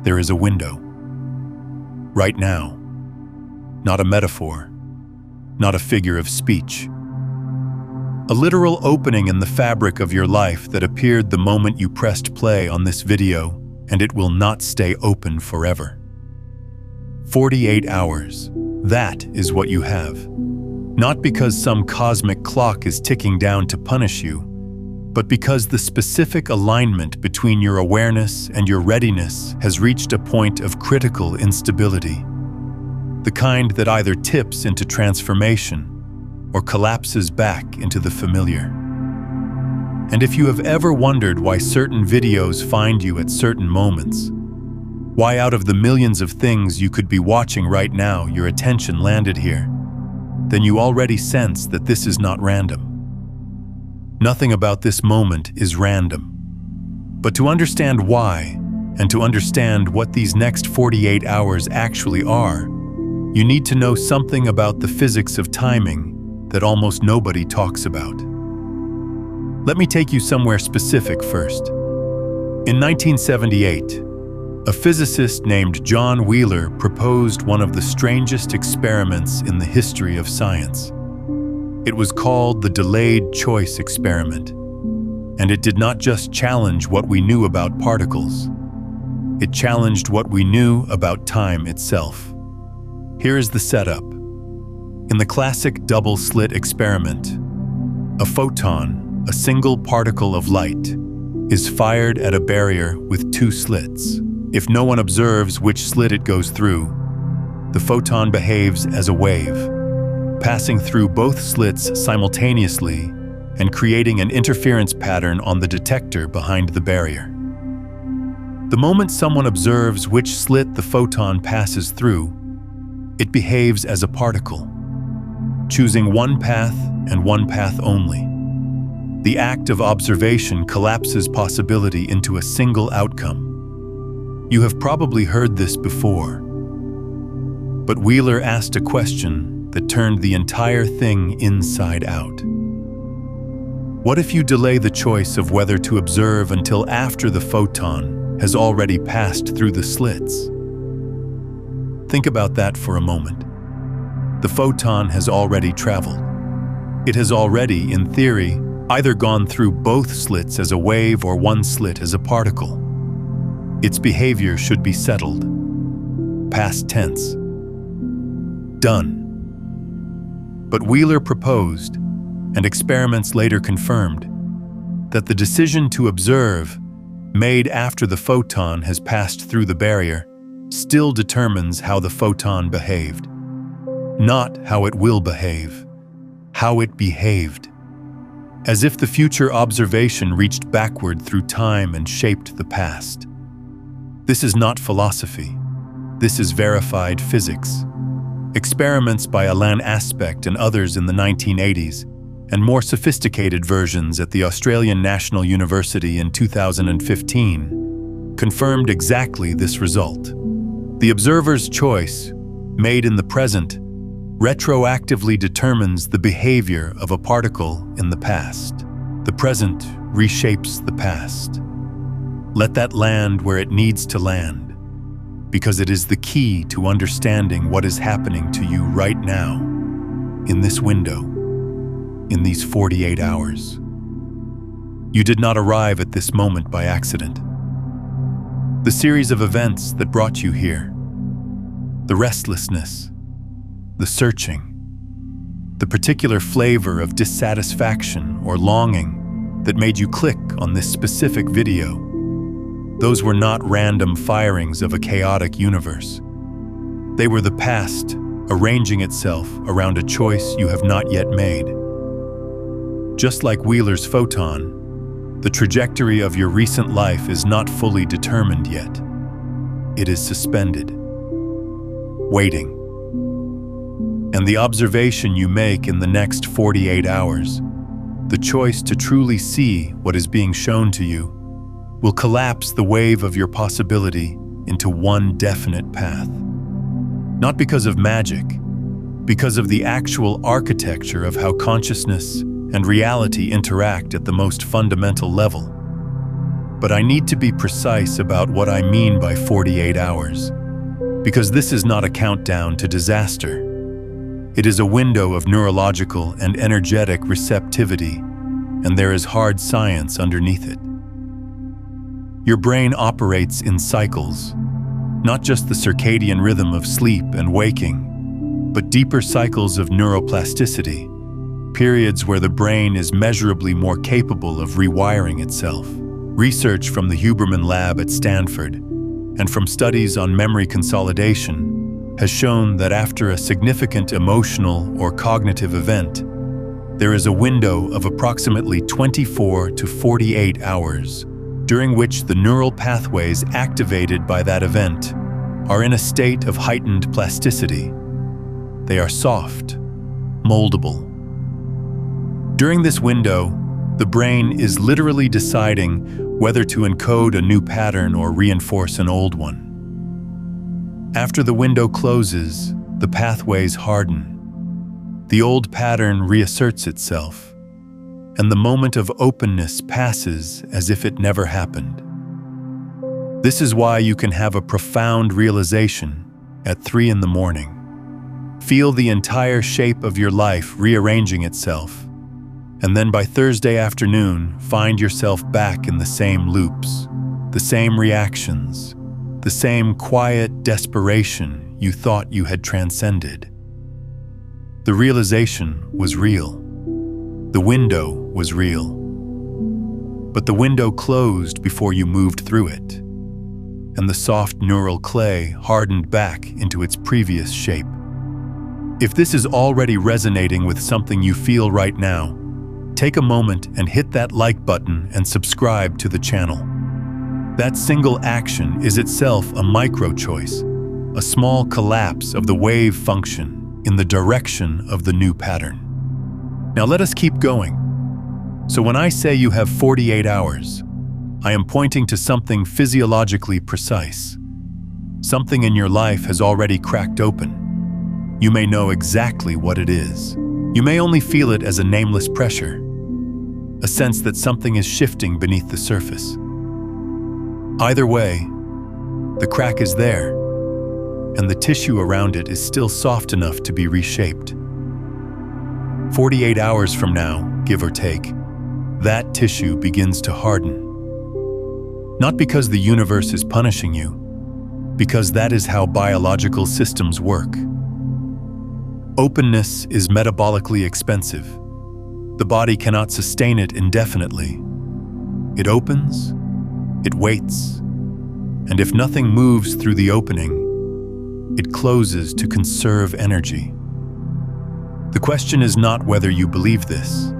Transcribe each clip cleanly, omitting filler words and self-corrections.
there is a window. Right now. Not a metaphor, not a figure of speech. A literal opening in the fabric of your life that appeared the moment you pressed play on this video, and it will not stay open forever. 48 hours. That is what you have. Not because some cosmic clock is ticking down to punish you, but because the specific alignment between your awareness and your readiness has reached a point of critical instability. The kind that either tips into transformation or collapses back into the familiar. And if you have ever wondered why certain videos find you at certain moments, why out of the millions of things you could be watching right now your attention landed here, then you already sense that this is not random. Nothing about this moment is random. But to understand why, and to understand what these next 48 hours actually are, you need to know something about the physics of timing that almost nobody talks about. Let me take you somewhere specific first. In 1978, a physicist named John Wheeler proposed one of the strangest experiments in the history of science. It was called the delayed choice experiment, and it did not just challenge what we knew about particles. It challenged what we knew about time itself. Here is the setup. In the classic double-slit experiment, a photon, a single particle of light, is fired at a barrier with two slits. If no one observes which slit it goes through, the photon behaves as a wave, passing through both slits simultaneously and creating an interference pattern on the detector behind the barrier. The moment someone observes which slit the photon passes through, it behaves as a particle, choosing one path and one path only. The act of observation collapses possibility into a single outcome. You have probably heard this before. But Wheeler asked a question that turned the entire thing inside out. What if you delay the choice of whether to observe until after the photon has already passed through the slits? Think about that for a moment. The photon has already traveled. It has already, in theory, either gone through both slits as a wave or one slit as a particle. Its behavior should be settled. Past tense. Done. But Wheeler proposed, and experiments later confirmed, that the decision to observe, made after the photon has passed through the barrier, still determines how the photon behaved. Not how it will behave, how it behaved. As if the future observation reached backward through time and shaped the past. This is not philosophy. This is verified physics. Experiments by Alain Aspect and others in the 1980s, and more sophisticated versions at the Australian National University in 2015, confirmed exactly this result. The observer's choice, made in the present, retroactively determines the behavior of a particle in the past. The present reshapes the past. Let that land where it needs to land, because it is the key to understanding what is happening to you right now, in this window, in these 48 hours. You did not arrive at this moment by accident. The series of events that brought you here, the restlessness, the searching, the particular flavor of dissatisfaction or longing that made you click on this specific video, those were not random firings of a chaotic universe. They were the past arranging itself around a choice you have not yet made. Just like Wheeler's photon, the trajectory of your recent life is not fully determined yet. It is suspended, waiting. And the observation you make in the next 48 hours, the choice to truly see what is being shown to you, will collapse the wave of your possibility into one definite path. Not because of magic, because of the actual architecture of how consciousness and reality interact at the most fundamental level. But I need to be precise about what I mean by 48 hours, because this is not a countdown to disaster. It is a window of neurological and energetic receptivity, and there is hard science underneath it. Your brain operates in cycles, not just the circadian rhythm of sleep and waking, but deeper cycles of neuroplasticity, periods where the brain is measurably more capable of rewiring itself. Research from the Huberman Lab at Stanford and from studies on memory consolidation has shown that after a significant emotional or cognitive event, there is a window of approximately 24 to 48 hours during which the neural pathways activated by that event are in a state of heightened plasticity. They are soft, moldable. During this window, the brain is literally deciding whether to encode a new pattern or reinforce an old one. After the window closes, the pathways harden. The old pattern reasserts itself, and the moment of openness passes as if it never happened. This is why you can have a profound realization at 3 a.m, feel the entire shape of your life rearranging itself, and then by Thursday afternoon find yourself back in the same loops, the same reactions, the same quiet desperation you thought you had transcended. The realization was real. The window was real. But the window closed before you moved through it, and the soft neural clay hardened back into its previous shape. If this is already resonating with something you feel right now, take a moment and hit that like button and subscribe to the channel. That single action is itself a micro-choice, a small collapse of the wave function in the direction of the new pattern. Now let us keep going. So when I say you have 48 hours, I am pointing to something physiologically precise. Something in your life has already cracked open. You may know exactly what it is. You may only feel it as a nameless pressure, a sense that something is shifting beneath the surface. Either way, the crack is there, and the tissue around it is still soft enough to be reshaped. 48 hours from now, give or take, that tissue begins to harden. Not because the universe is punishing you, because that is how biological systems work. Openness is metabolically expensive. The body cannot sustain it indefinitely. It opens, it waits, and if nothing moves through the opening, it closes to conserve energy. The question is not whether you believe this.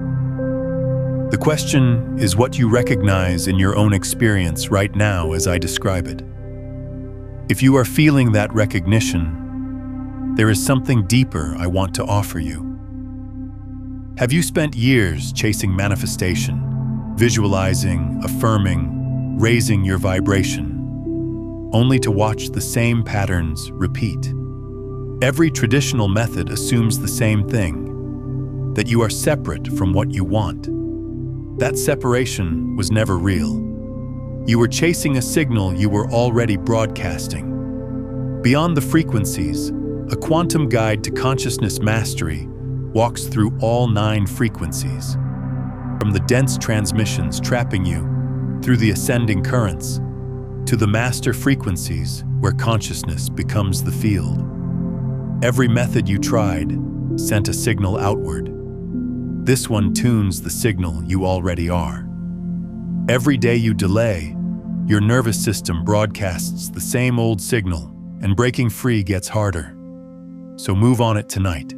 The question is what you recognize in your own experience right now as I describe it. If you are feeling that recognition, there is something deeper I want to offer you. Have you spent years chasing manifestation, visualizing, affirming, raising your vibration, only to watch the same patterns repeat? Every traditional method assumes the same thing, that you are separate from what you want. That separation was never real. You were chasing a signal you were already broadcasting. Beyond the frequencies, a quantum guide to consciousness mastery walks through all 9 frequencies, from the dense transmissions trapping you through the ascending currents, to the master frequencies where consciousness becomes the field. Every method you tried sent a signal outward. This one tunes the signal you already are. Every day you delay, your nervous system broadcasts the same old signal, and breaking free gets harder. So move on it tonight.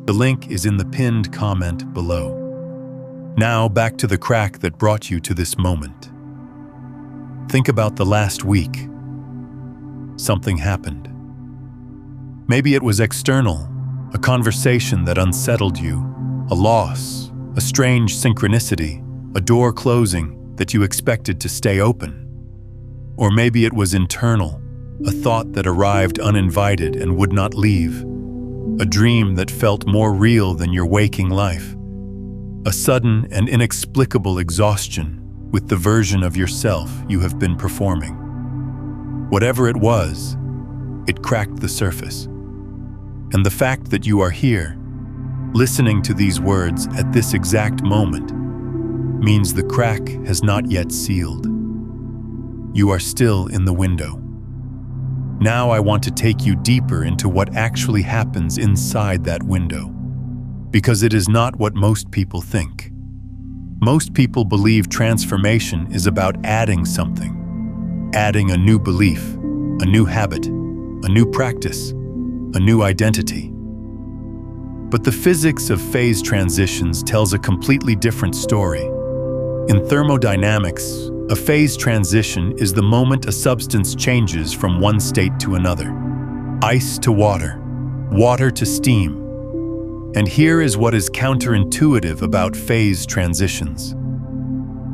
The link is in the pinned comment below. Now back to the crack that brought you to this moment. Think about the last week. Something happened. Maybe it was external, a conversation that unsettled you, a loss, a strange synchronicity, a door closing that you expected to stay open. Or maybe it was internal, a thought that arrived uninvited and would not leave, a dream that felt more real than your waking life, a sudden and inexplicable exhaustion, with the version of yourself you have been performing. Whatever it was, it cracked the surface. And the fact that you are here, listening to these words at this exact moment, means the crack has not yet sealed. You are still in the window. Now I want to take you deeper into what actually happens inside that window, because it is not what most people think. Most people believe transformation is about adding something, adding a new belief, a new habit, a new practice, a new identity. But the physics of phase transitions tells a completely different story. In thermodynamics, a phase transition is the moment a substance changes from one state to another. Ice to water, water to steam. And here is what is counterintuitive about phase transitions.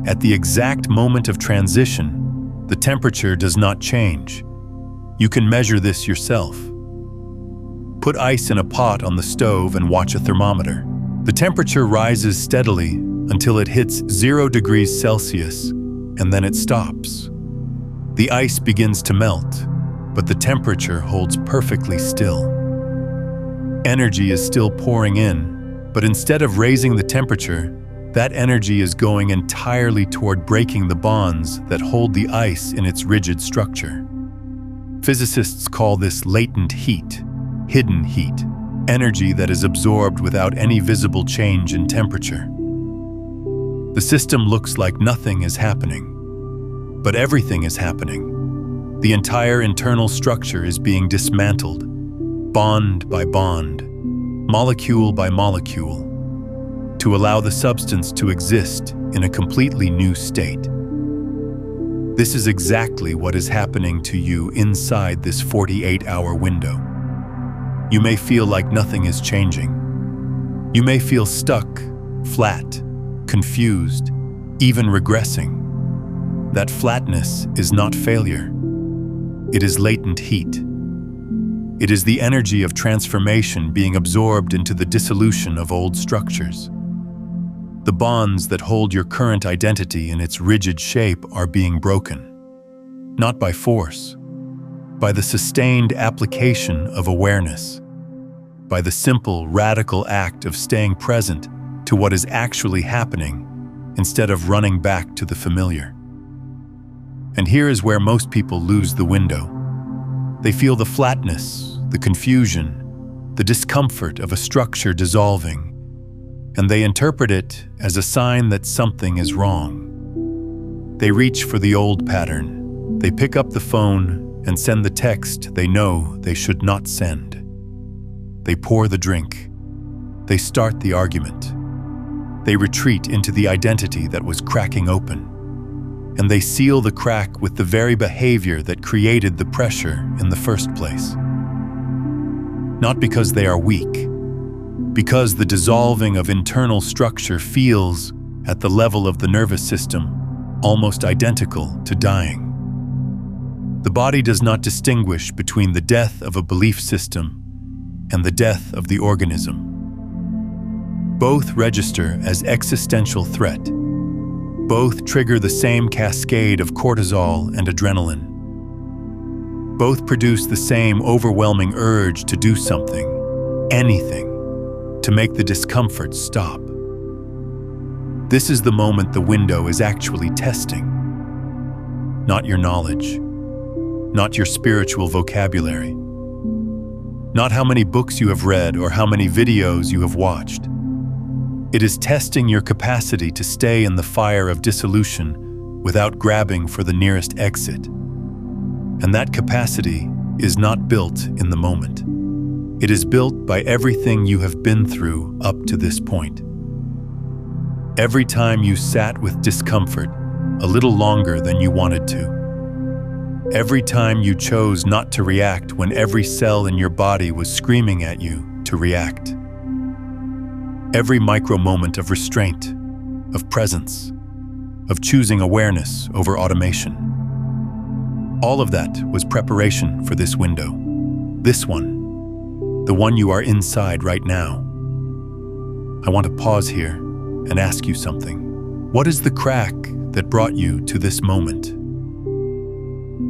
At the exact moment of transition, the temperature does not change. You can measure this yourself. Put ice in a pot on the stove and watch a thermometer. The temperature rises steadily until it hits 0 degrees Celsius, and then it stops. The ice begins to melt, but the temperature holds perfectly still. Energy is still pouring in, but instead of raising the temperature, that energy is going entirely toward breaking the bonds that hold the ice in its rigid structure. Physicists call this latent heat, hidden heat, energy that is absorbed without any visible change in temperature. The system looks like nothing is happening, but everything is happening. The entire internal structure is being dismantled, bond by bond, molecule by molecule, to allow the substance to exist in a completely new state. This is exactly what is happening to you inside this 48-hour window. You may feel like nothing is changing. You may feel stuck, flat, confused, even regressing. That flatness is not failure. It is latent heat. It is the energy of transformation being absorbed into the dissolution of old structures. The bonds that hold your current identity in its rigid shape are being broken, not by force, by the sustained application of awareness, by the simple, radical act of staying present to what is actually happening instead of running back to the familiar. And here is where most people lose the window. They feel the flatness, the confusion, the discomfort of a structure dissolving, and they interpret it as a sign that something is wrong. They reach for the old pattern. They pick up the phone and send the text they know they should not send. They pour the drink. They start the argument. They retreat into the identity that was cracking open. And they seal the crack with the very behavior that created the pressure in the first place. Not because they are weak, because the dissolving of internal structure feels, at the level of the nervous system, almost identical to dying. The body does not distinguish between the death of a belief system and the death of the organism. Both register as existential threat. Both trigger the same cascade of cortisol and adrenaline. Both produce the same overwhelming urge to do something, anything, to make the discomfort stop. This is the moment the window is actually testing. Not your knowledge, not your spiritual vocabulary, not how many books you have read or how many videos you have watched. It is testing your capacity to stay in the fire of dissolution without grabbing for the nearest exit. And that capacity is not built in the moment. It is built by everything you have been through up to this point. Every time you sat with discomfort a little longer than you wanted to. Every time you chose not to react when every cell in your body was screaming at you to react. Every micro moment of restraint, of presence, of choosing awareness over automation. All of that was preparation for this window. This one, the one you are inside right now. I want to pause here and ask you something. What is the crack that brought you to this moment?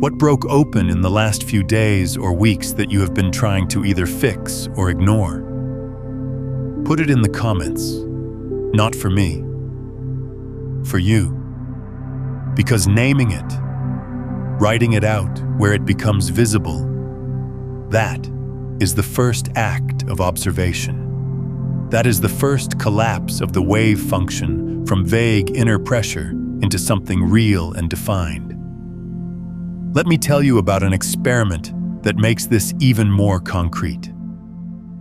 What broke open in the last few days or weeks that you have been trying to either fix or ignore? Put it in the comments. Not for me. For you. Because naming it, writing it out where it becomes visible, that is the first act of observation. That is the first collapse of the wave function from vague inner pressure into something real and defined. Let me tell you about an experiment that makes this even more concrete.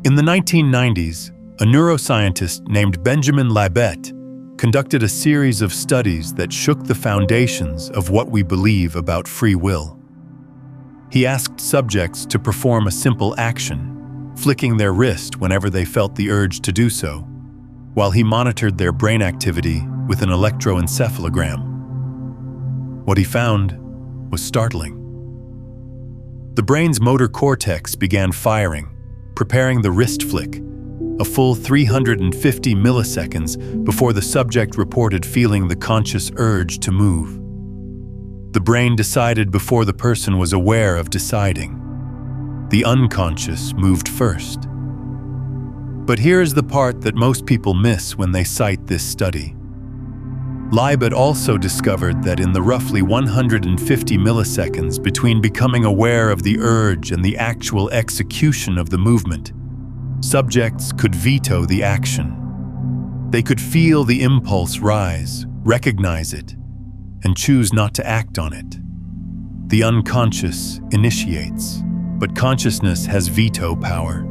In the 1990s, a neuroscientist named Benjamin Libet conducted a series of studies that shook the foundations of what we believe about free will. He asked subjects to perform a simple action, flicking their wrist whenever they felt the urge to do so, while he monitored their brain activity with an electroencephalogram. What he found was startling. The brain's motor cortex began firing, preparing the wrist flick, a full 350 milliseconds before the subject reported feeling the conscious urge to move. The brain decided before the person was aware of deciding. The unconscious moved first. But here is the part that most people miss when they cite this study. Libet also discovered that in the roughly 150 milliseconds between becoming aware of the urge and the actual execution of the movement, subjects could veto the action. They could feel the impulse rise, recognize it, and choose not to act on it. The unconscious initiates, but consciousness has veto power.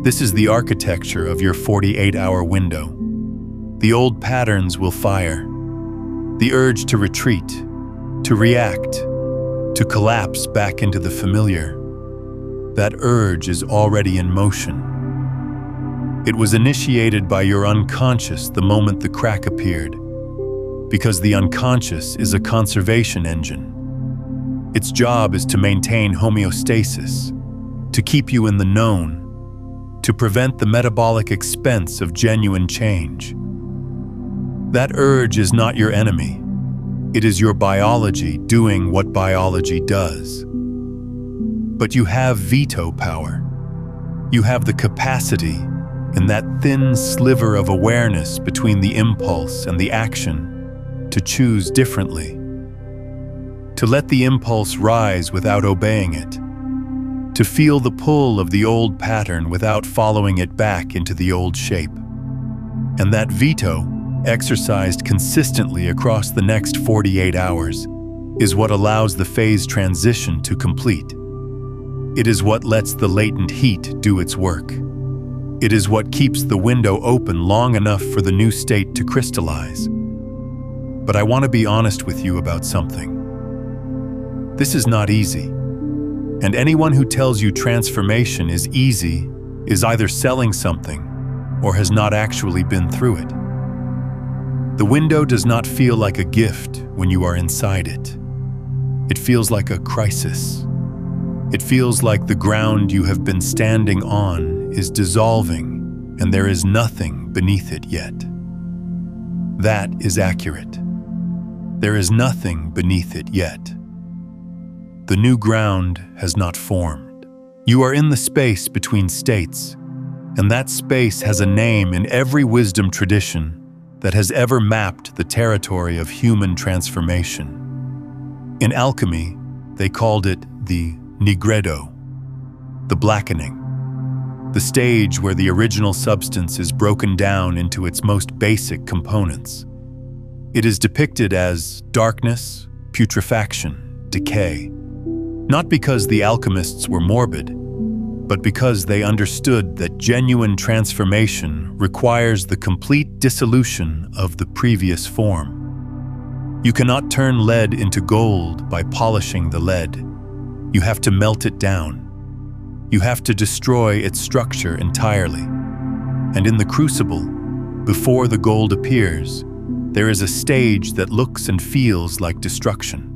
This is the architecture of your 48-hour window. The old patterns will fire. The urge to retreat, to react, to collapse back into the familiar. That urge is already in motion. It was initiated by your unconscious the moment the crack appeared, because the unconscious is a conservation engine. Its job is to maintain homeostasis, to keep you in the known, to prevent the metabolic expense of genuine change. That urge is not your enemy. It is your biology doing what biology does. But you have veto power. You have the capacity, in that thin sliver of awareness between the impulse and the action, to choose differently. To let the impulse rise without obeying it. To feel the pull of the old pattern without following it back into the old shape. And that veto, exercised consistently across the next 48 hours, is what allows the phase transition to complete. It is what lets the latent heat do its work. It is what keeps the window open long enough for the new state to crystallize. But I want to be honest with you about something. This is not easy. And anyone who tells you transformation is easy is either selling something or has not actually been through it. The window does not feel like a gift when you are inside it. It feels like a crisis. It feels like the ground you have been standing on is dissolving and there is nothing beneath it yet. That is accurate. There is nothing beneath it yet. The new ground has not formed. You are in the space between states, and that space has a name in every wisdom tradition that has ever mapped the territory of human transformation. In alchemy, they called it the nigredo, the blackening, the stage where the original substance is broken down into its most basic components. It is depicted as darkness, putrefaction, decay, not because the alchemists were morbid, but because they understood that genuine transformation requires the complete dissolution of the previous form. You cannot turn lead into gold by polishing the lead. You have to melt it down. You have to destroy its structure entirely. And in the crucible, before the gold appears, there is a stage that looks and feels like destruction.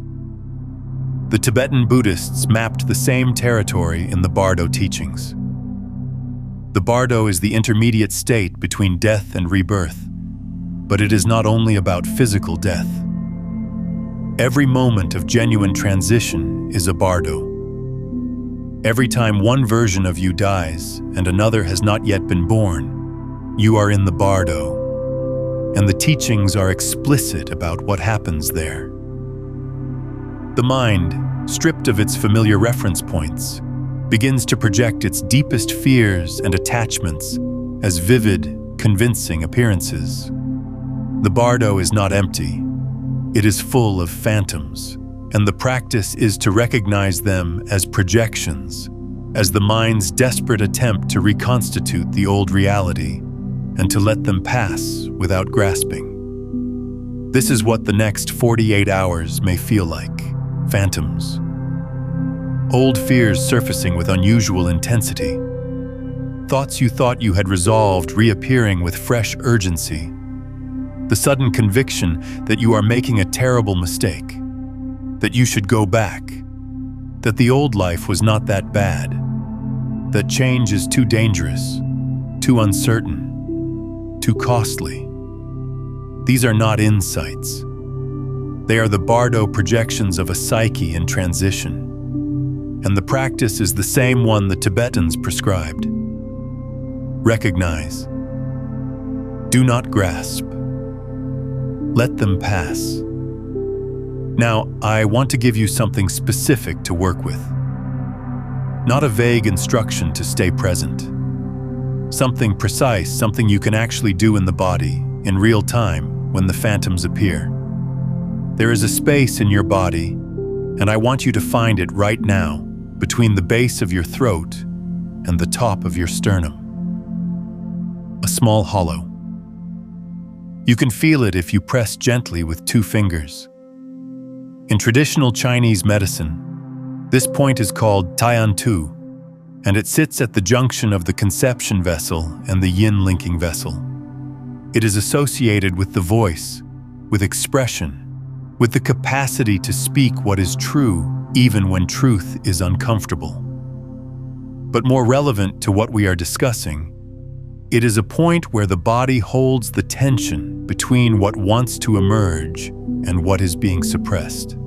The Tibetan Buddhists mapped the same territory in the Bardo teachings. The Bardo is the intermediate state between death and rebirth, but it is not only about physical death. Every moment of genuine transition is a bardo. Every time one version of you dies and another has not yet been born, you are in the bardo, and the teachings are explicit about what happens there. The mind, stripped of its familiar reference points, begins to project its deepest fears and attachments as vivid, convincing appearances. The bardo is not empty. It is full of phantoms, and the practice is to recognize them as projections, as the mind's desperate attempt to reconstitute the old reality and to let them pass without grasping. This is what the next 48 hours may feel like: phantoms. Old fears surfacing with unusual intensity. Thoughts you thought you had resolved reappearing with fresh urgency. The sudden conviction that you are making a terrible mistake, that you should go back, that the old life was not that bad, that change is too dangerous, too uncertain, too costly. These are not insights. They are the bardo projections of a psyche in transition, and the practice is the same one the Tibetans prescribed. Recognize. Do not grasp. Let them pass. Now, I want to give you something specific to work with. Not a vague instruction to stay present. Something precise, something you can actually do in the body, in real time, when the phantoms appear. There is a space in your body, and I want you to find it right now, between the base of your throat and the top of your sternum. A small hollow. You can feel it if you press gently with 2 fingers. In traditional Chinese medicine, this point is called Tiantu, and it sits at the junction of the conception vessel and the yin linking vessel. It is associated with the voice, with expression, with the capacity to speak what is true even when truth is uncomfortable. But more relevant to what we are discussing, it is a point where the body holds the tension between what wants to emerge and what is being suppressed.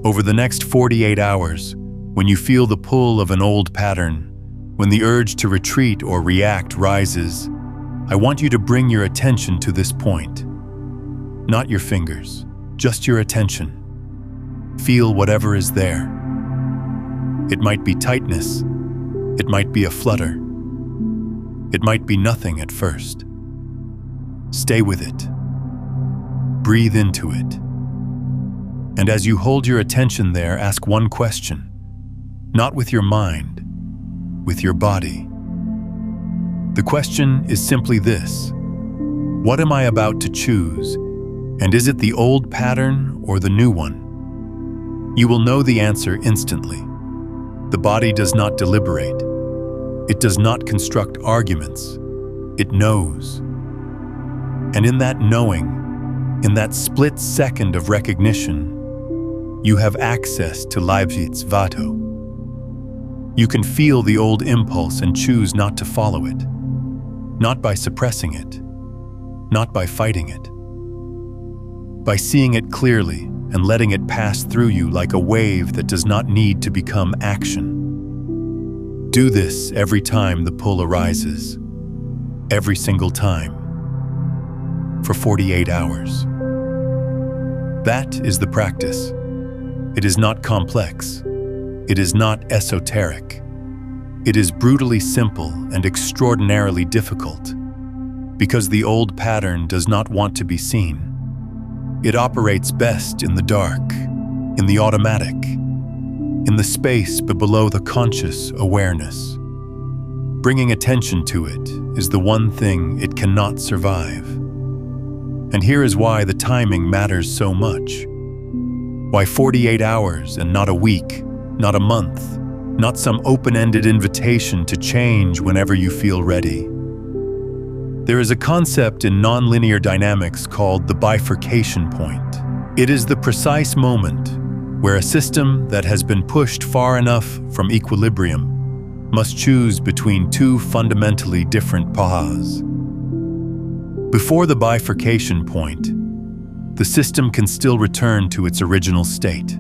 Over the next 48 hours, when you feel the pull of an old pattern, when the urge to retreat or react rises, I want you to bring your attention to this point. Not your fingers, just your attention. Feel whatever is there. It might be tightness. It might be a flutter. It might be nothing at first. Stay with it. Breathe into it. And as you hold your attention there, ask one question. Not with your mind, with your body. The question is simply this: what am I about to choose, and is it the old pattern or the new one? You will know the answer instantly. The body does not deliberate. It does not construct arguments. It knows. And in that knowing, in that split second of recognition, you have access to Libet's Veto. You can feel the old impulse and choose not to follow it, not by suppressing it, not by fighting it, by seeing it clearly and letting it pass through you like a wave that does not need to become action. Do this every time the pull arises, every single time, for 48 hours. That is the practice. It is not complex. It is not esoteric. It is brutally simple and extraordinarily difficult, because the old pattern does not want to be seen. It operates best in the dark, in the automatic, in the space below the conscious awareness. Bringing attention to it is the one thing it cannot survive. And here is why the timing matters so much. Why 48 hours and not a week, not a month, not some open-ended invitation to change whenever you feel ready. There is a concept in nonlinear dynamics called the bifurcation point. It is the precise moment where a system that has been pushed far enough from equilibrium must choose between 2 fundamentally different paths. Before the bifurcation point, the system can still return to its original state.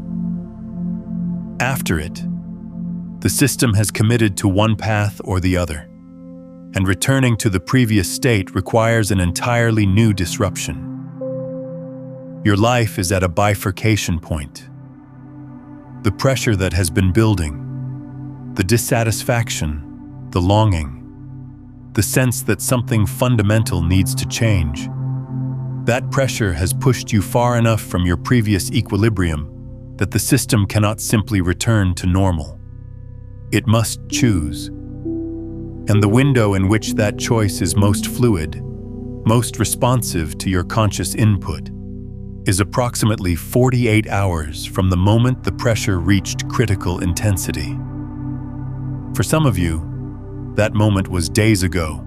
After it, the system has committed to one path or the other, and returning to the previous state requires an entirely new disruption. Your life is at a bifurcation point. The pressure that has been building, the dissatisfaction, the longing, the sense that something fundamental needs to change, that pressure has pushed you far enough from your previous equilibrium that the system cannot simply return to normal. It must choose. And the window in which that choice is most fluid, most responsive to your conscious input, is approximately 48 hours from the moment the pressure reached critical intensity. For some of you, that moment was days ago,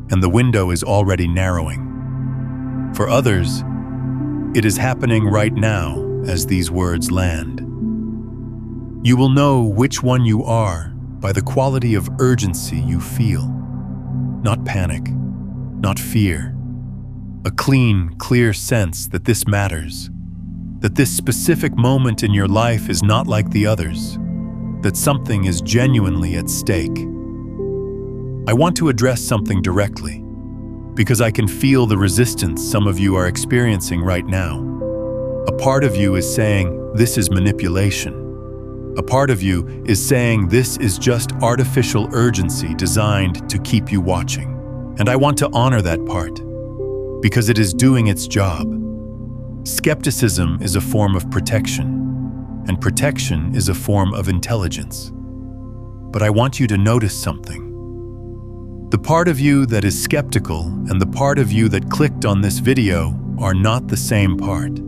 and the window is already narrowing. For others, it is happening right now as these words land. You will know which one you are by the quality of urgency you feel. Not panic, not fear. A clean, clear sense that this matters, that this specific moment in your life is not like the others, that something is genuinely at stake. I want to address something directly, because I can feel the resistance some of you are experiencing right now. A part of you is saying, this is manipulation. A part of you is saying this is just artificial urgency designed to keep you watching. And I want to honor that part, because it is doing its job. Skepticism is a form of protection, and protection is a form of intelligence. But I want you to notice something. The part of you that is skeptical and the part of you that clicked on this video are not the same part.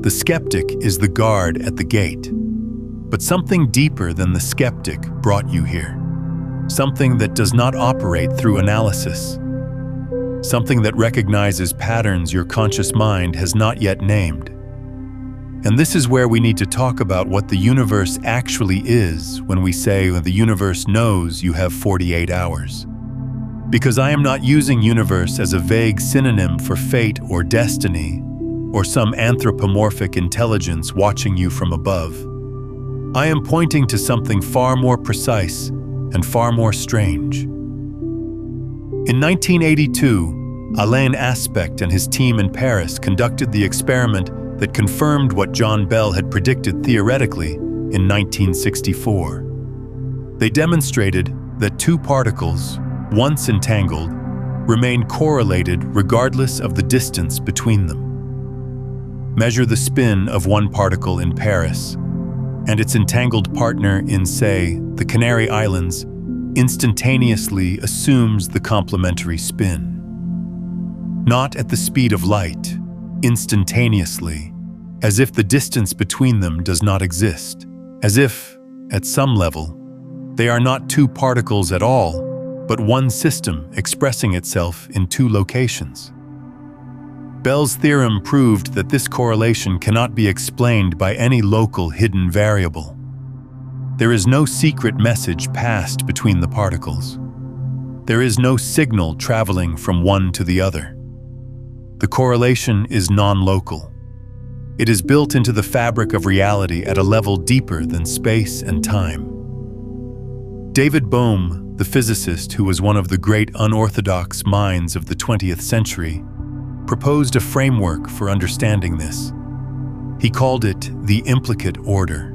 The skeptic is the guard at the gate, but something deeper than the skeptic brought you here. Something that does not operate through analysis. Something that recognizes patterns your conscious mind has not yet named. And this is where we need to talk about what the universe actually is when we say the universe knows you have 48 hours. Because I am not using universe as a vague synonym for fate or destiny, or some anthropomorphic intelligence watching you from above. I am pointing to something far more precise and far more strange. In 1982, Alain Aspect and his team in Paris conducted the experiment that confirmed what John Bell had predicted theoretically in 1964. They demonstrated that two particles, once entangled, remain correlated regardless of the distance between them. Measure the spin of one particle in Paris, and its entangled partner in, say, the Canary Islands instantaneously assumes the complementary spin. Not at the speed of light, instantaneously, as if the distance between them does not exist, as if, at some level, they are not two particles at all, but one system expressing itself in two locations. Bell's theorem proved that this correlation cannot be explained by any local hidden variable. There is no secret message passed between the particles. There is no signal traveling from one to the other. The correlation is non-local. It is built into the fabric of reality at a level deeper than space and time. David Bohm, the physicist who was one of the great unorthodox minds of the 20th century, proposed a framework for understanding this. He called it the implicate order.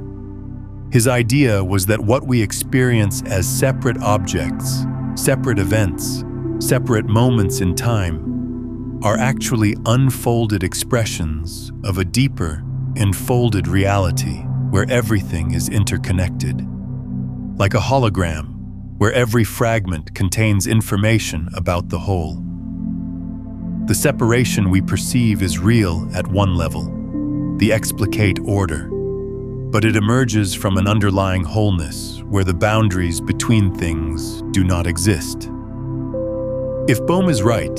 His idea was that what we experience as separate objects, separate events, separate moments in time, are actually unfolded expressions of a deeper, enfolded reality where everything is interconnected. Like a hologram, where every fragment contains information about the whole. The separation we perceive is real at one level, the explicate order, but it emerges from an underlying wholeness where the boundaries between things do not exist. If Bohm is right,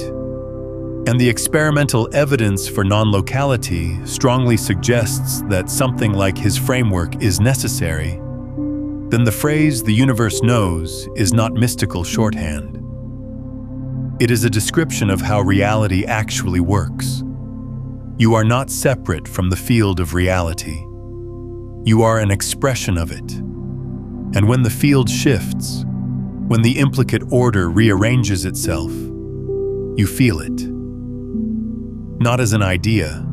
and the experimental evidence for non-locality strongly suggests that something like his framework is necessary, then the phrase "the universe knows" is not mystical shorthand. It is a description of how reality actually works. You are not separate from the field of reality. You are an expression of it. And when the field shifts, when the implicate order rearranges itself, you feel it. Not as an idea,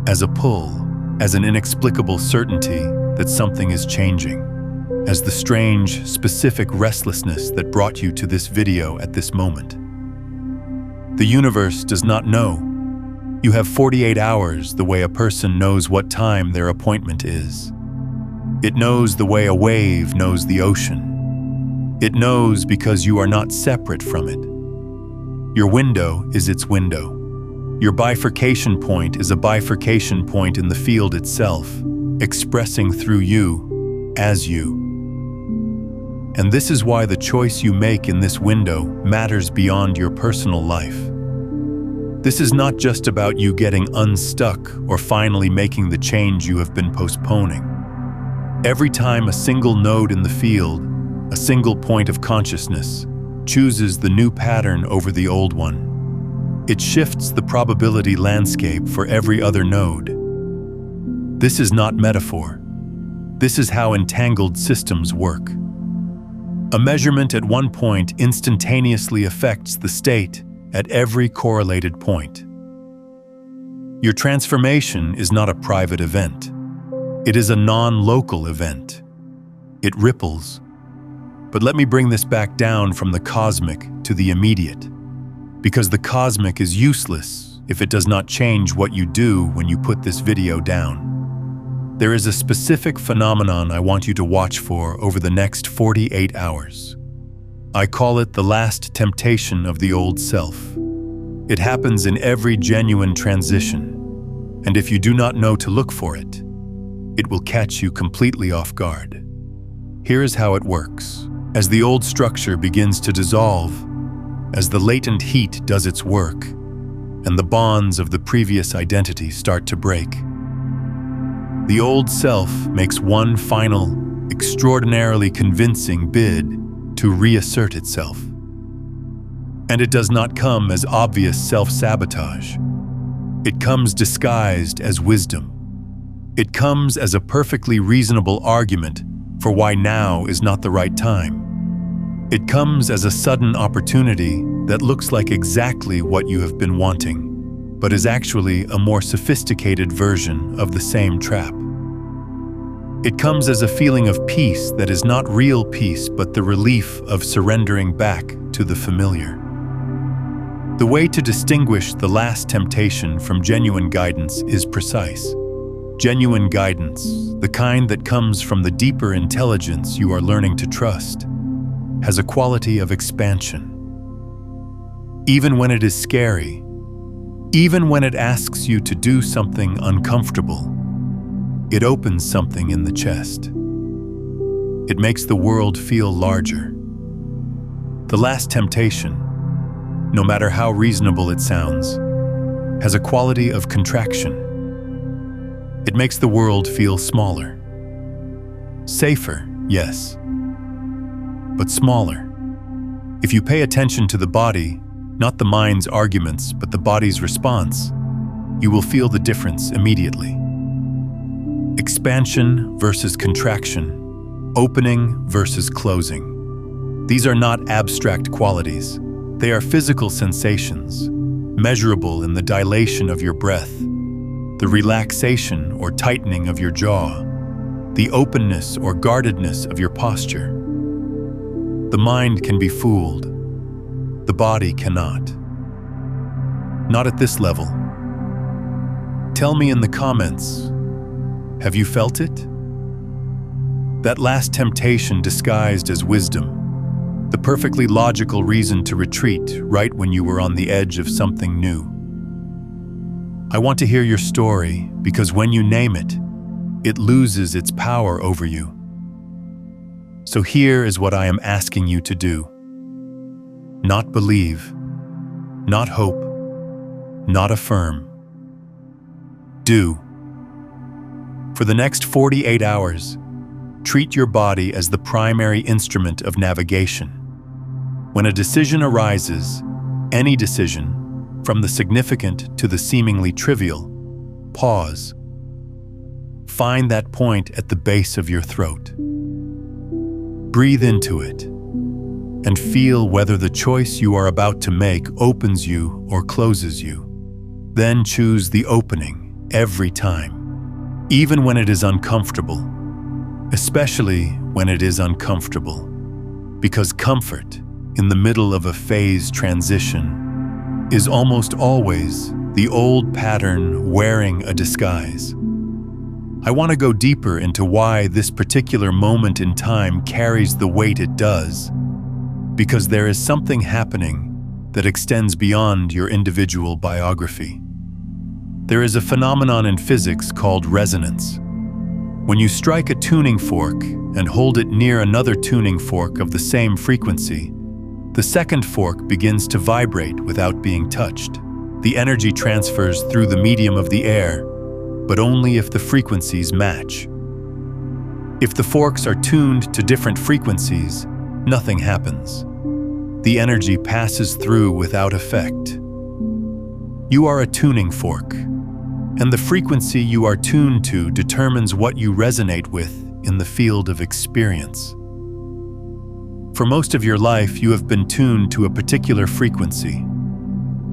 as a pull, as an inexplicable certainty that something is changing, as the strange, specific restlessness that brought you to this video at this moment. The universe does not know. You have 48 hours the way a person knows what time their appointment is. It knows the way a wave knows the ocean. It knows because you are not separate from it. Your window is its window. Your bifurcation point is a bifurcation point in the field itself, expressing through you, as you. And this is why the choice you make in this window matters beyond your personal life. This is not just about you getting unstuck or finally making the change you have been postponing. Every time a single node in the field, a single point of consciousness, chooses the new pattern over the old one, it shifts the probability landscape for every other node. This is not metaphor. This is how entangled systems work. A measurement at one point instantaneously affects the state at every correlated point. Your transformation is not a private event. It is a non-local event. It ripples. But let me bring this back down from the cosmic to the immediate, because the cosmic is useless if it does not change what you do when you put this video down. There is a specific phenomenon I want you to watch for over the next 48 hours. I call it the last temptation of the old self. It happens in every genuine transition, and if you do not know to look for it, it will catch you completely off guard. Here is how it works. As the old structure begins to dissolve, as the latent heat does its work, and the bonds of the previous identity start to break, the old self makes one final, extraordinarily convincing bid to reassert itself. And it does not come as obvious self-sabotage. It comes disguised as wisdom. It comes as a perfectly reasonable argument for why now is not the right time. It comes as a sudden opportunity that looks like exactly what you have been wanting, but is actually a more sophisticated version of the same trap. It comes as a feeling of peace that is not real peace, but the relief of surrendering back to the familiar. The way to distinguish the last temptation from genuine guidance is precise. Genuine guidance, the kind that comes from the deeper intelligence you are learning to trust, has a quality of expansion. Even when it is scary, even when it asks you to do something uncomfortable, it opens something in the chest. It makes the world feel larger. The last temptation, no matter how reasonable it sounds, has a quality of contraction. It makes the world feel smaller. Safer, yes, but smaller. If you pay attention to the body, not the mind's arguments, but the body's response, you will feel the difference immediately. Expansion versus contraction, opening versus closing. These are not abstract qualities. They are physical sensations, measurable in the dilation of your breath, the relaxation or tightening of your jaw, the openness or guardedness of your posture. The mind can be fooled. The body cannot. Not at this level. Tell me in the comments, have you felt it? That last temptation disguised as wisdom, the perfectly logical reason to retreat right when you were on the edge of something new. I want to hear your story because when you name it, it loses its power over you. So here is what I am asking you to do. Not believe, not hope, not affirm. Do. For the next 48 hours, treat your body as the primary instrument of navigation. When a decision arises, any decision, From the significant to the seemingly trivial, pause. Find that point at the base of your throat. Breathe into it and feel whether the choice you are about to make opens you or closes you. Then choose the opening every time, even when it is uncomfortable, especially when it is uncomfortable, because comfort in the middle of a phase transition is almost always the old pattern wearing a disguise. I want to go deeper into why this particular moment in time carries the weight it does, because there is something happening that extends beyond your individual biography. There is a phenomenon in physics called resonance. When you strike a tuning fork and hold it near another tuning fork of the same frequency, the second fork begins to vibrate without being touched. The energy transfers through the medium of the air, but only if the frequencies match. If the forks are tuned to different frequencies, nothing happens. The energy passes through without effect. You are a tuning fork, and the frequency you are tuned to determines what you resonate with in the field of experience. For most of your life, you have been tuned to a particular frequency,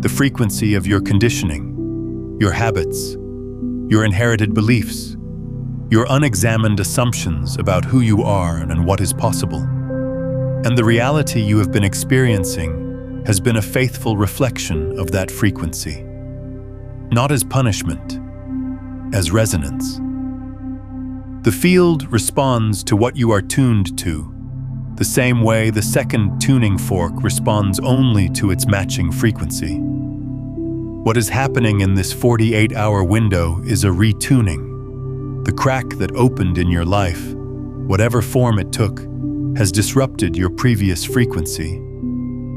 the frequency of your conditioning, your habits, your inherited beliefs, your unexamined assumptions about who you are and what is possible. And the reality you have been experiencing has been a faithful reflection of that frequency. Not as punishment, as resonance. The field responds to what you are tuned to, the same way the second tuning fork responds only to its matching frequency. What is happening in this 48-hour window is a retuning. The crack that opened in your life, whatever form it took, has disrupted your previous frequency.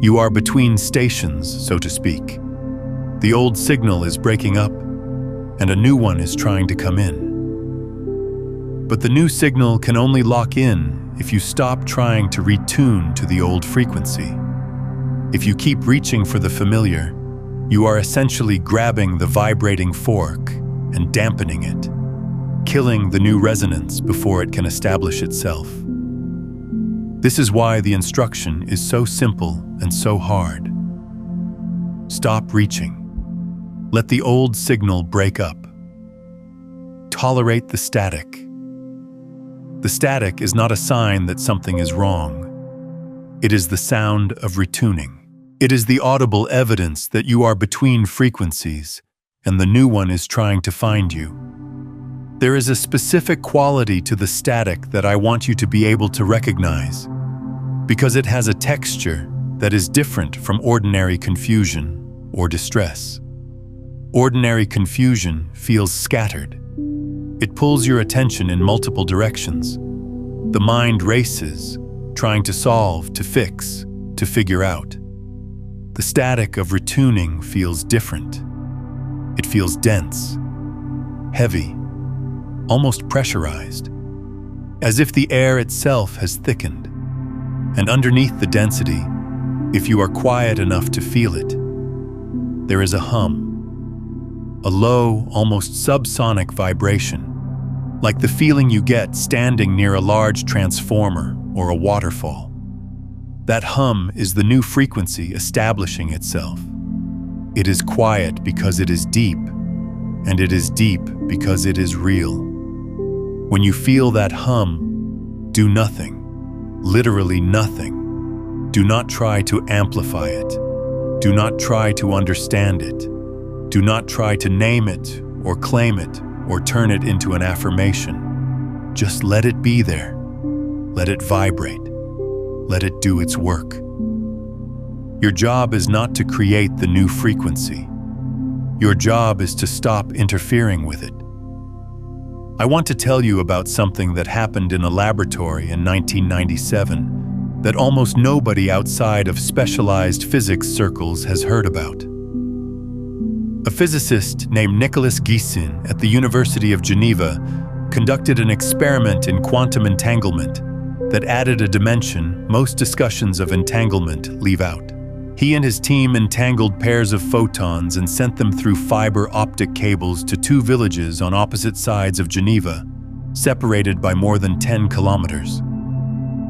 You are between stations, so to speak. The old signal is breaking up, and a new one is trying to come in. But the new signal can only lock in if you stop trying to retune to the old frequency. If you keep reaching for the familiar, you are essentially grabbing the vibrating fork and dampening it, killing the new resonance before it can establish itself. This is why the instruction is so simple and so hard. Stop reaching. Let the old signal break up. Tolerate the static. The static is not a sign that something is wrong. It is the sound of retuning. It is the audible evidence that you are between frequencies, and the new one is trying to find you. There is a specific quality to the static that I want you to be able to recognize, because it has a texture that is different from ordinary confusion or distress. Ordinary confusion feels scattered. It pulls your attention in multiple directions. The mind races, trying to solve, to fix, to figure out. The static of retuning feels different. It feels dense, heavy, almost pressurized, as if the air itself has thickened. And underneath the density, if you are quiet enough to feel it, there is a hum, a low, almost subsonic vibration, like the feeling you get standing near a large transformer or a waterfall. That hum is the new frequency establishing itself. It is quiet because it is deep, and it is deep because it is real. When you feel that hum, do nothing, literally nothing. Do not try to amplify it. Do not try to understand it. Do not try to name it or claim it or turn it into an affirmation. Just let it be there. Let it vibrate. Let it do its work. Your job is not to create the new frequency. Your job is to stop interfering with it. I want to tell you about something that happened in a laboratory in 1997 that almost nobody outside of specialized physics circles has heard about. A physicist named Nicolas Guissin at the University of Geneva conducted an experiment in quantum entanglement that added a dimension most discussions of entanglement leave out. He and his team entangled pairs of photons and sent them through fiber optic cables to two villages on opposite sides of Geneva, separated by more than 10 kilometers.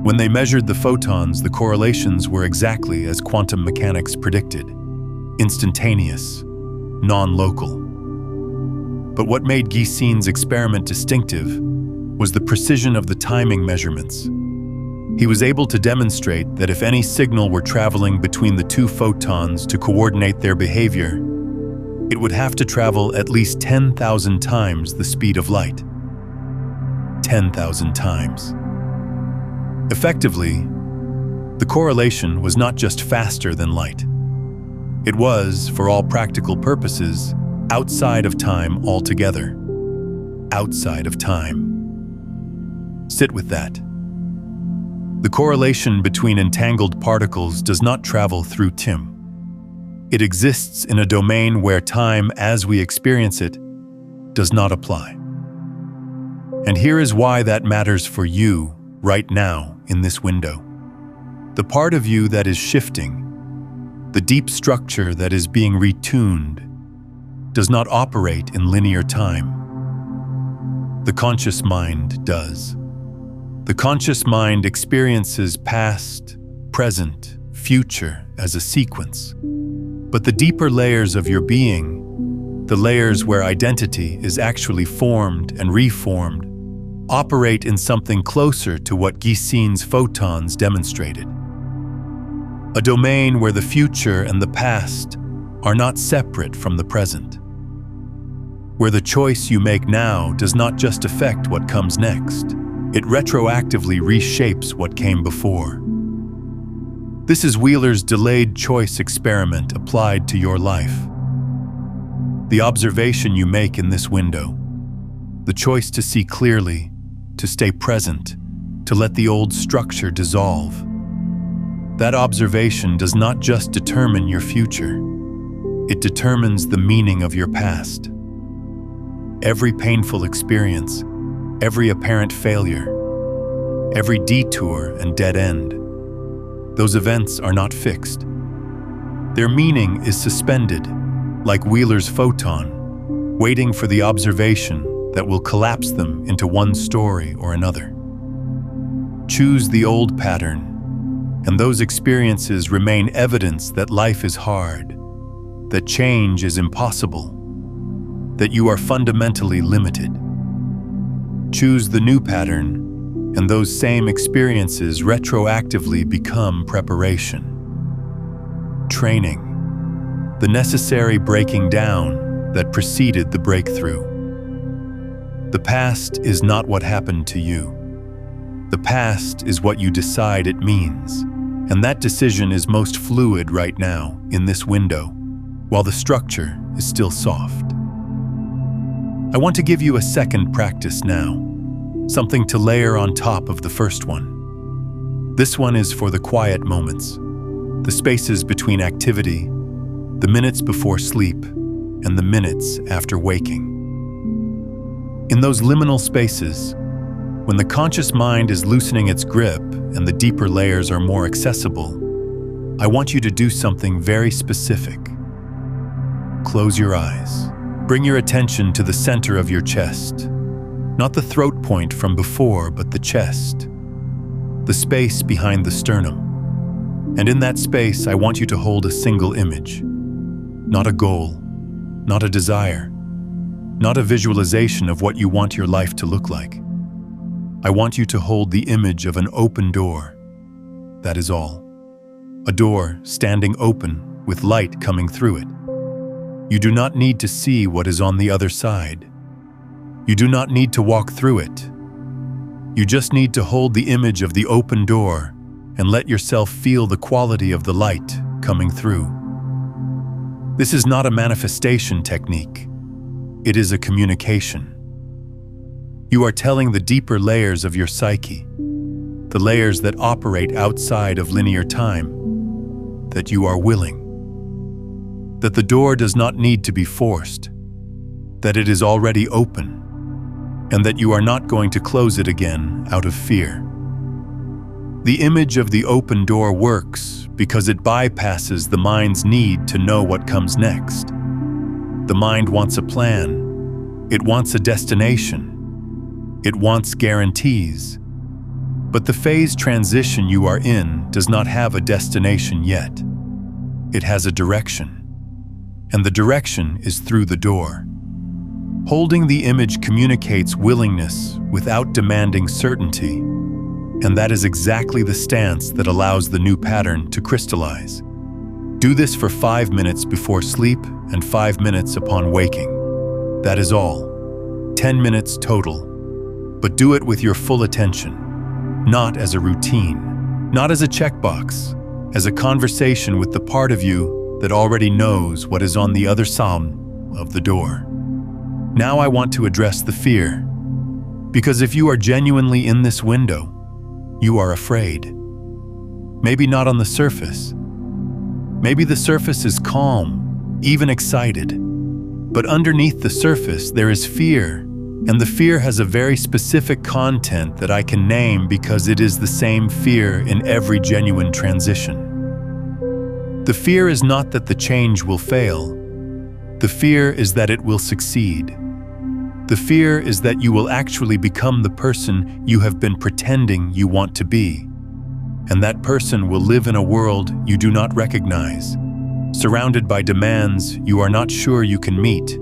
When they measured the photons, the correlations were exactly as quantum mechanics predicted: instantaneous, non-local. But what made Guissin's experiment distinctive was the precision of the timing measurements. He was able to demonstrate that if any signal were traveling between the two photons to coordinate their behavior, it would have to travel at least 10,000 times the speed of light. 10,000 times. Effectively, the correlation was not just faster than light. It was, for all practical purposes, outside of time altogether. Outside of time. Sit with that. The correlation between entangled particles does not travel through time. It exists in a domain where time, as we experience it, does not apply. And here is why that matters for you right now in this window. The part of you that is shifting, the deep structure that is being retuned, does not operate in linear time. The conscious mind does. The conscious mind experiences past, present, future as a sequence. But the deeper layers of your being, the layers where identity is actually formed and reformed, operate in something closer to what Guissin's photons demonstrated. A domain where the future and the past are not separate from the present. Where the choice you make now does not just affect what comes next. It retroactively reshapes what came before. This is Wheeler's delayed choice experiment applied to your life. The observation you make in this window, the choice to see clearly, to stay present, to let the old structure dissolve. That observation does not just determine your future, it determines the meaning of your past. Every painful experience, every apparent failure, every detour and dead end, those events are not fixed. Their meaning is suspended, like Wheeler's photon, waiting for the observation that will collapse them into one story or another. Choose the old pattern, and those experiences remain evidence that life is hard, that change is impossible, that you are fundamentally limited. Choose the new pattern, and those same experiences retroactively become preparation. Training, the necessary breaking down that preceded the breakthrough. The past is not what happened to you. The past is what you decide it means, and that decision is most fluid right now, in this window, while the structure is still soft. I want to give you a second practice now, something to layer on top of the first one. This one is for the quiet moments, the spaces between activity, the minutes before sleep, and the minutes after waking. In those liminal spaces, when the conscious mind is loosening its grip and the deeper layers are more accessible, I want you to do something very specific. Close your eyes. Bring your attention to the center of your chest. Not the throat point from before, but the chest. The space behind the sternum. And in that space, I want you to hold a single image. Not a goal, not a desire, not a visualization of what you want your life to look like. I want you to hold the image of an open door. That is all. A door standing open with light coming through it. You do not need to see what is on the other side. You do not need to walk through it. You just need to hold the image of the open door and let yourself feel the quality of the light coming through. This is not a manifestation technique. It is a communication. You are telling the deeper layers of your psyche, the layers that operate outside of linear time, that you are willing. That the door does not need to be forced, that it is already open, and that you are not going to close it again out of fear. The image of the open door works because it bypasses the mind's need to know what comes next. The mind wants a plan. It wants a destination. It wants guarantees. But the phase transition you are in does not have a destination yet. It has a direction. And the direction is through the door. Holding the image communicates willingness without demanding certainty. And that is exactly the stance that allows the new pattern to crystallize. Do this for 5 minutes before sleep and 5 minutes upon waking. That is all. 10 minutes total. But do it with your full attention, not as a routine, not as a checkbox, as a conversation with the part of you that already knows what is on the other side of the door. Now I want to address the fear, because if you are genuinely in this window, you are afraid. Maybe not on the surface. Maybe the surface is calm, even excited. But underneath the surface, there is fear, and the fear has a very specific content that I can name because it is the same fear in every genuine transition. The fear is not that the change will fail. The fear is that it will succeed. The fear is that you will actually become the person you have been pretending you want to be. And that person will live in a world you do not recognize, surrounded by demands you are not sure you can meet,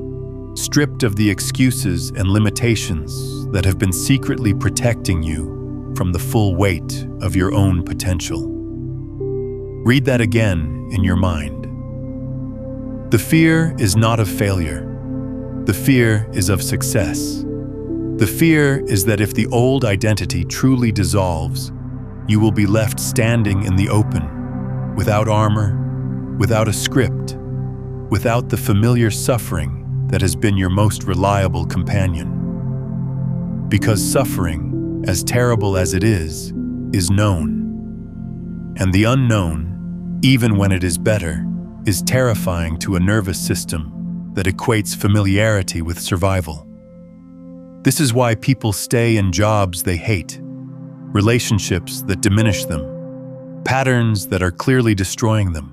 stripped of the excuses and limitations that have been secretly protecting you from the full weight of your own potential. Read that again in your mind. The fear is not of failure. The fear is of success. The fear is that if the old identity truly dissolves, you will be left standing in the open, without armor, without a script, without the familiar suffering that has been your most reliable companion. Because suffering, as terrible as it is known. And the unknown, even when it is better, is terrifying to a nervous system that equates familiarity with survival. This is why people stay in jobs they hate, relationships that diminish them, patterns that are clearly destroying them.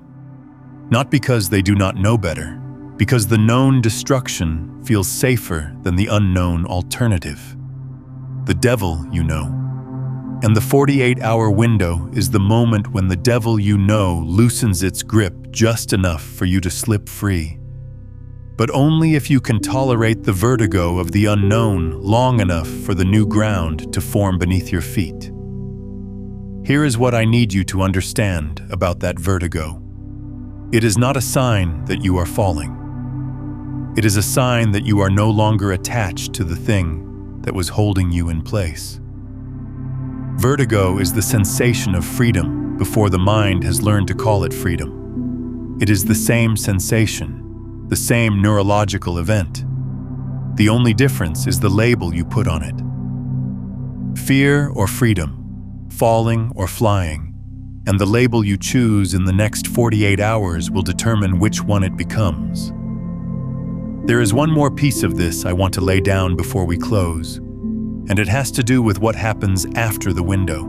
Not because they do not know better, because the known destruction feels safer than the unknown alternative. The devil you know. And the 48-hour window is the moment when the devil you know loosens its grip just enough for you to slip free. But only if you can tolerate the vertigo of the unknown long enough for the new ground to form beneath your feet. Here is what I need you to understand about that vertigo. It is not a sign that you are falling. It is a sign that you are no longer attached to the thing that was holding you in place. Vertigo is the sensation of freedom before the mind has learned to call it freedom. It is the same sensation, the same neurological event. The only difference is the label you put on it. Fear or freedom, falling or flying, and the label you choose in the next 48 hours will determine which one it becomes. There is one more piece of this I want to lay down before we close, and it has to do with what happens after the window.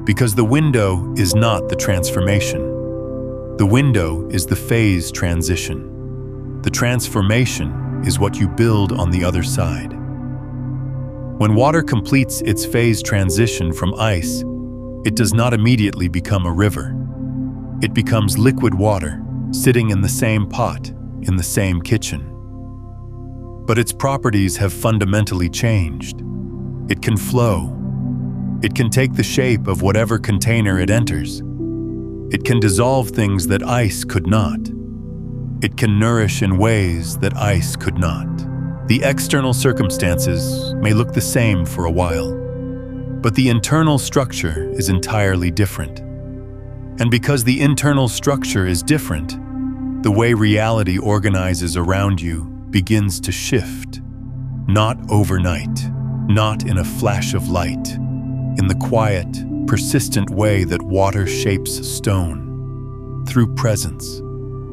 Because the window is not the transformation. The window is the phase transition. The transformation is what you build on the other side. When water completes its phase transition from ice, it does not immediately become a river. It becomes liquid water, sitting in the same pot, in the same kitchen. But its properties have fundamentally changed. It can flow. It can take the shape of whatever container it enters. It can dissolve things that ice could not. It can nourish in ways that ice could not. The external circumstances may look the same for a while, but the internal structure is entirely different. And because the internal structure is different, the way reality organizes around you begins to shift. Not overnight, not in a flash of light, in the quiet, persistent way that water shapes stone, through presence,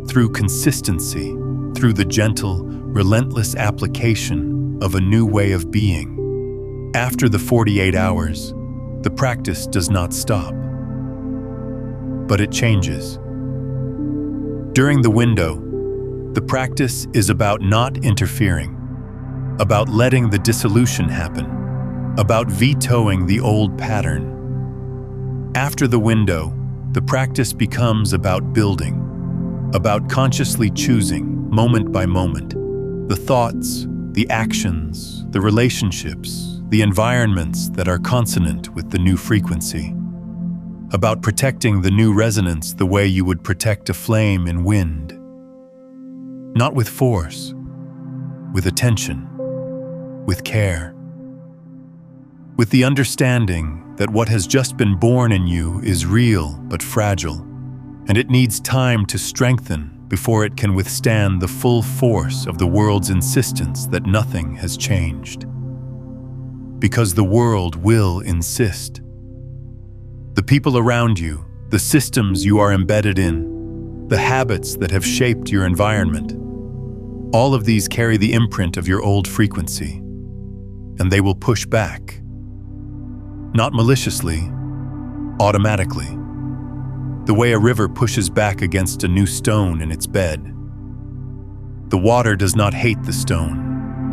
through consistency, through the gentle, relentless application of a new way of being. After the 48 hours, the practice does not stop, but it changes. During the window, the practice is about not interfering, about letting the dissolution happen, about vetoing the old pattern. After the window, the practice becomes about building, about consciously choosing, moment by moment, the thoughts, the actions, the relationships, the environments that are consonant with the new frequency, about protecting the new resonance the way you would protect a flame in wind. Not with force, with attention, with care, with the understanding that what has just been born in you is real but fragile, and it needs time to strengthen before it can withstand the full force of the world's insistence that nothing has changed. Because the world will insist. The people around you, the systems you are embedded in, the habits that have shaped your environment, all of these carry the imprint of your old frequency, and they will push back. Not maliciously, automatically. The way a river pushes back against a new stone in its bed. The water does not hate the stone.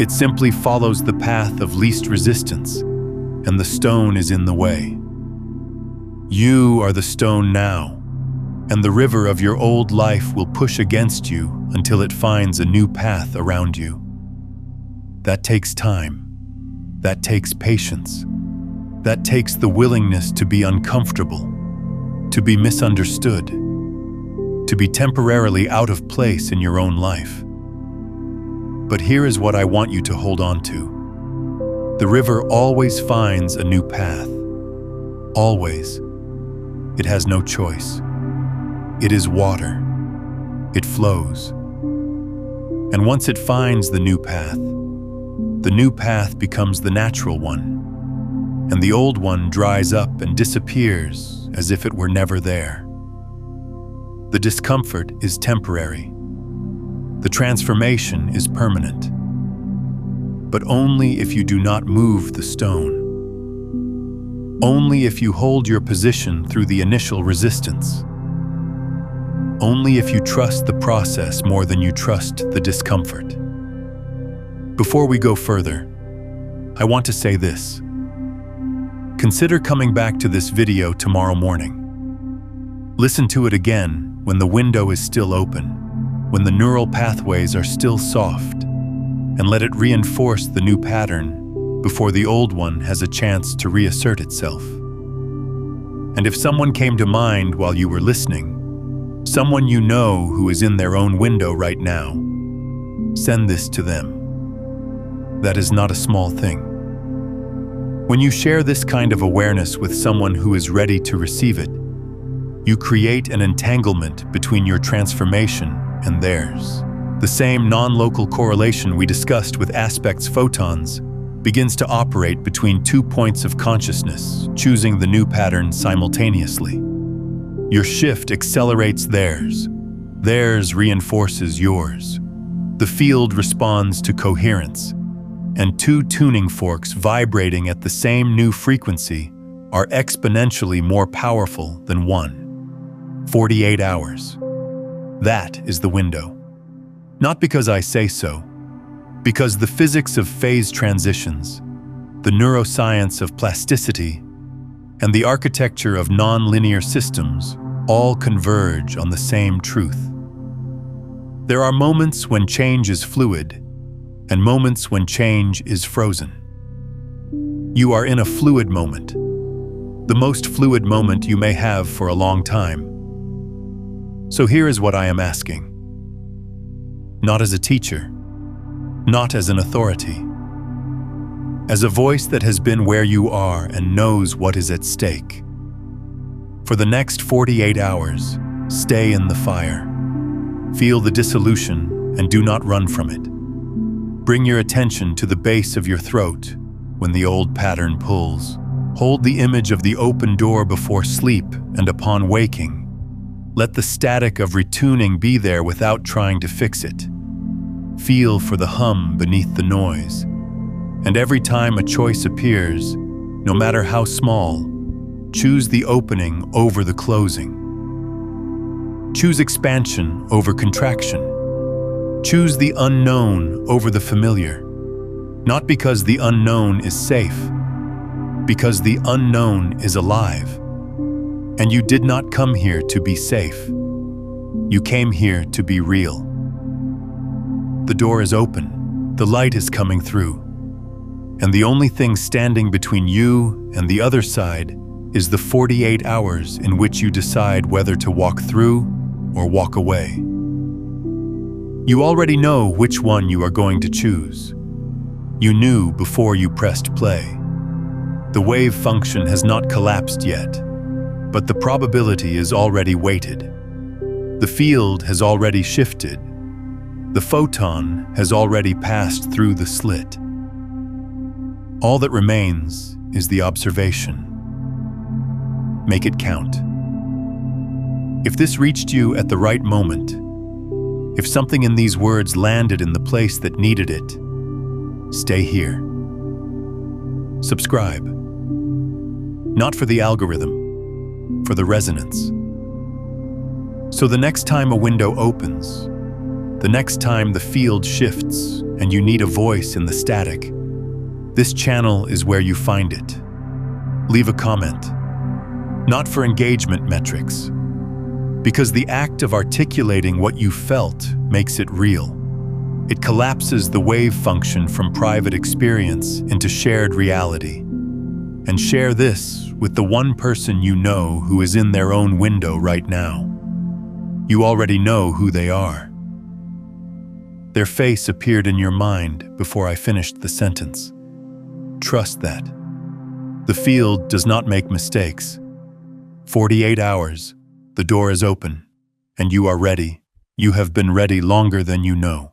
It simply follows the path of least resistance, and the stone is in the way. You are the stone now, and the river of your old life will push against you until it finds a new path around you. That takes time. That takes patience. That takes the willingness to be uncomfortable, to be misunderstood, to be temporarily out of place in your own life. But here is what I want you to hold on to. The river always finds a new path. Always. It has no choice. It is water. It flows. And once it finds the new path becomes the natural one, and the old one dries up and disappears as if it were never there. The discomfort is temporary. The transformation is permanent. But only if you do not move the stone. Only if you hold your position through the initial resistance. Only if you trust the process more than you trust the discomfort. Before we go further, I want to say this. Consider coming back to this video tomorrow morning. Listen to it again when the window is still open, when the neural pathways are still soft, and let it reinforce the new pattern before the old one has a chance to reassert itself. And if someone came to mind while you were listening, someone you know who is in their own window right now, send this to them. That is not a small thing. When you share this kind of awareness with someone who is ready to receive it, you create an entanglement between your transformation and theirs. The same non-local correlation we discussed with aspects photons begins to operate between 2 points of consciousness, choosing the new pattern simultaneously. Your shift accelerates theirs. Theirs reinforces yours. The field responds to coherence, and 2 tuning forks vibrating at the same new frequency are exponentially more powerful than one. 48 hours. That is the window. Not because I say so, because the physics of phase transitions, the neuroscience of plasticity, and the architecture of nonlinear systems all converge on the same truth. There are moments when change is fluid, and moments when change is frozen. You are in a fluid moment, the most fluid moment you may have for a long time. So here is what I am asking. Not as a teacher, not as an authority, as a voice that has been where you are and knows what is at stake. For the next 48 hours, stay in the fire. Feel the dissolution and do not run from it. Bring your attention to the base of your throat when the old pattern pulls. Hold the image of the open door before sleep and upon waking. Let the static of retuning be there without trying to fix it. Feel for the hum beneath the noise. And every time a choice appears, no matter how small, choose the opening over the closing. Choose expansion over contraction. Choose the unknown over the familiar. Not because the unknown is safe, because the unknown is alive. And you did not come here to be safe. You came here to be real. The door is open, the light is coming through, and the only thing standing between you and the other side is the 48 hours in which you decide whether to walk through or walk away. You already know which one you are going to choose. You knew before you pressed play. The wave function has not collapsed yet, but the probability is already weighted. The field has already shifted. The photon has already passed through the slit. All that remains is the observation. Make it count. If this reached you at the right moment, if something in these words landed in the place that needed it, stay here. Subscribe. Not for the algorithm, for the resonance. So the next time a window opens, the next time the field shifts and you need a voice in the static, this channel is where you find it. Leave a comment. Not for engagement metrics, because the act of articulating what you felt makes it real. It collapses the wave function from private experience into shared reality. And share this with the one person you know who is in their own window right now. You already know who they are. Their face appeared in your mind before I finished the sentence. Trust that. The field does not make mistakes. 48 hours, the door is open, and you are ready. You have been ready longer than you know.